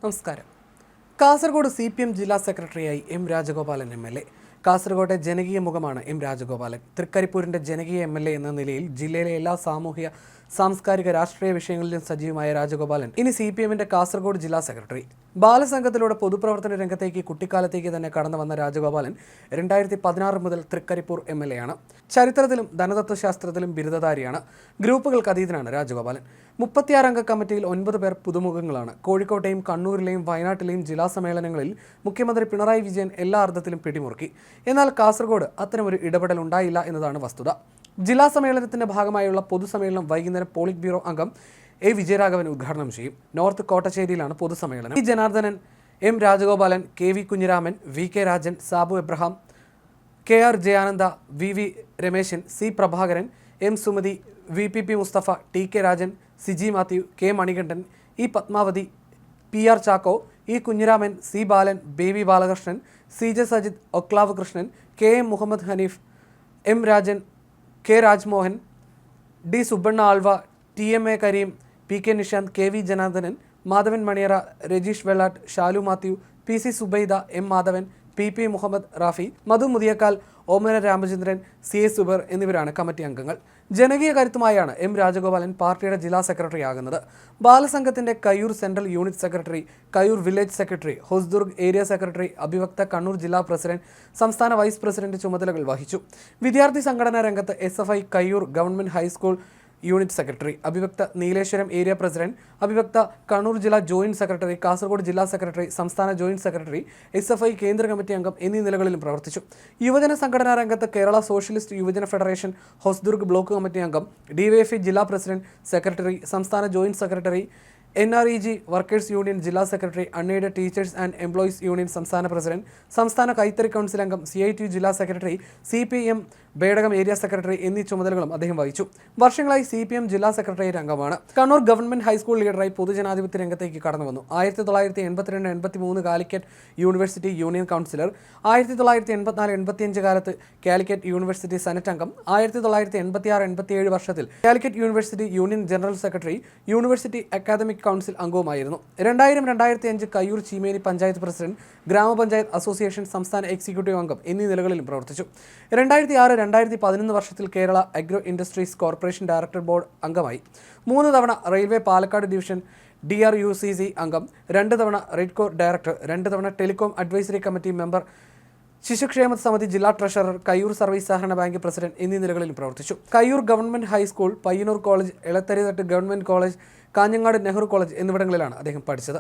നമസ്കാരം. കാസർഗോഡ് CPM ജില്ലാ സെക്രട്ടറിയായി എം രാജഗോപാലൻ MLA. കാസർഗോട്ടെ ജനകീയ മുഖമാണ് എം രാജഗോപാലൻ. തൃക്കരിപ്പൂരിന്റെ ജനകീയ MLA എന്ന നിലയിൽ ജില്ലയിലെ എല്ലാ സാമൂഹിക, സാംസ്കാരിക, രാഷ്ട്രീയ വിഷയങ്ങളിലും സജീവമായ രാജഗോപാലൻ ഇനി CPMന്റെ കാസർഗോഡ് ജില്ലാ സെക്രട്ടറി. ബാലസംഘത്തിലൂടെ പൊതുപ്രവർത്തന രംഗത്തേക്ക് കുട്ടിക്കാലത്തേക്ക് തന്നെ കടന്നു വന്ന രാജഗോപാലൻ 2016 മുതൽ തൃക്കരിപ്പൂർ MLA ആണ്. ചരിത്രത്തിലും ധനതത്വശാസ്ത്രത്തിലും ബിരുദധാരിയാണ്. ഗ്രൂപ്പുകൾക്ക് അതീതനാണ് രാജഗോപാലൻ. 36 അംഗ കമ്മിറ്റിയിൽ 9 പേർ പുതുമുഖങ്ങളാണ്. കോഴിക്കോട്ടെയും കണ്ണൂരിലെയും വയനാട്ടിലെയും ജില്ലാ സമ്മേളനങ്ങളിൽ മുഖ്യമന്ത്രി പിണറായി വിജയൻ എല്ലാ അർത്ഥത്തിലും പിടിമുറുക്കി. എന്നാൽ കാസർഗോഡ് അത്തരമൊരു ഇടപെടൽ ഉണ്ടായില്ല എന്നതാണ് വസ്തുത. ജില്ലാ സമ്മേളനത്തിന്റെ ഭാഗമായുള്ള പൊതുസമ്മേളനം വൈകുന്നേരം പോളിറ്റ് ബ്യൂറോ അംഗം A. വിജയരാഘവൻ ഉദ്ഘാടനം ചെയ്യും. നോർത്ത് കോട്ടശ്ശേരിയിലാണ് പൊതുസമ്മേളനം. P. Janardhanan, M. Rajagopalan, KV Kunhiraman, VK Rajan, Sabu Abraham, KR Jayananda, VV Rameshan, C. Prabhakaran, M. Sumathi, VPP Musthafa, TK Rajan, Siji Mathew, K. Manikandan, E. Padmavathi, PR Chacko, E. Kunhiraman, C. Balan, Baby Balakrishnan, CJ Sajith, Oklav Krishnan, KM Muhammad Hanif, M. Rajan, K. Rajmohan, D. Subbanna Alva, TMA Kareem, PK Nishanth, KV Janardhanan, Madhavan മണിയറ, Rajeesh Vellat, Shalu Mathew, PC Subaida, M. Madhavan, PP Muhammad Rafi, മധു മുതിയക്കാൽ, ഓമന രാമചന്ദ്രൻ, CA സുബർ എന്നിവരാണ് committee അംഗങ്ങൾ. ജനകീയ കരുത്തുമായാണ് M Rajagopalan പാർട്ടിയുടെ ജില്ലാ secretary ആകുന്നത്. ബാലസംഘത്തിന്റെ Kayyur central unit secretary, Kayyur village secretary, Hosdurg area secretary, അഭിവക്ത, കണ്ണൂർ ജില്ലാ president, സംസ്ഥാന വൈസ് പ്രസിഡന്റ് ചുമതലകൾ വഹിച്ചു. വിദ്യാർത്ഥി സംഘടനാ രംഗത്ത് SFI Kayyur government high school unit secretary, അഭിവക്ത നീലേശ്വരം ഏരിയ പ്രസിഡന്റ്, അഭിവക്ത കണ്ണൂർ ജില്ലാ ജോയിന്റ് സെക്രട്ടറി, കാസർഗോഡ് ജില്ലാ സെക്രട്ടറി, സംസ്ഥാന ജോയിന്റ് സെക്രട്ടറി, SFI കേന്ദ്ര കമ്മിറ്റി അംഗം എന്നീ നിലകളിലും പ്രവർത്തിച്ചു. യുവജന സംഘടനാ രംഗത്ത് കേരള സോഷ്യലിസ്റ്റ് യുവജന ഫെഡറേഷൻ ഹൊസ്ദുർഗ് ബ്ലോക്ക് കമ്മിറ്റി അംഗം, DYFI ജില്ലാ പ്രസിഡന്റ് സെക്രട്ടറി, സംസ്ഥാന joint secretary, NREG workers union ജില്ലാ secretary, unaided teachers and employees union സംസ്ഥാന പ്രസിഡന്റ്, സംസ്ഥാന കൈത്തറി കൗൺസിൽ അംഗം, CITU ജില്ലാ secretary, CPM Bedakam area secretary എന്നീ ചുമതലകളും അദ്ദേഹം വഹിച്ചു. വർഷങ്ങളായി CPM ജില്ലാ സെക്രട്ടേറിയറ്റ് അംഗമാണ്. കണ്ണൂർ ഗവൺമെന്റ് ഹൈസ്കൂൾ ലീഡറായി പൊതുജനാധിപത്യ രംഗത്തേക്ക് കടന്നു വന്നു. 1982-83 കാലിക്കറ്റ് യൂണിവേഴ്സിറ്റി യൂണിയൻ കൗൺസിലർ, 1984-85 കാലത്ത് കാലിക്കറ്റ് യൂണിവേഴ്സിറ്റി സെനറ്റ് അംഗം, 1986-87 വർഷത്തിൽ Calicut university union general secretary, university academic council അംഗവുമായിരുന്നു. 2000-2005 കയ്യൂർ ചീമേനി പഞ്ചായത്ത് പ്രസിഡന്റ്, ഗ്രാമപഞ്ചായത്ത് അസോസിയേഷൻ സംസ്ഥാന എക്സിക്യൂട്ടീവ് അംഗം എന്നീ നിലകളിലും പ്രവർത്തിച്ചു. 2006-2011 വർഷത്തിൽ Kerala agro industries corporation director board അംഗമായി. 3 തവണ റെയിൽവേ പാലക്കാട് ഡിവിഷൻ DRUCC അംഗം, 2 തവണ റെഡ്കോ ഡയറക്ടർ, 2 തവണ ടെലികോം അഡ്വൈസറി കമ്മിറ്റി മെമ്പർ, ശിശുക്ഷേമ സമിതി ജില്ലാ ട്രഷറർ, കയ്യൂർ സർവീസ് സഹകരണ ബാങ്ക് പ്രസിഡന്റ് എന്നീ നിലകളിലും പ്രവർത്തിച്ചു. Kayyur government high school, Payyanur college, Elerithattu government college, Kanhangad Nehru college എന്നിവിടങ്ങളിലാണ് അദ്ദേഹം പഠിച്ചത്.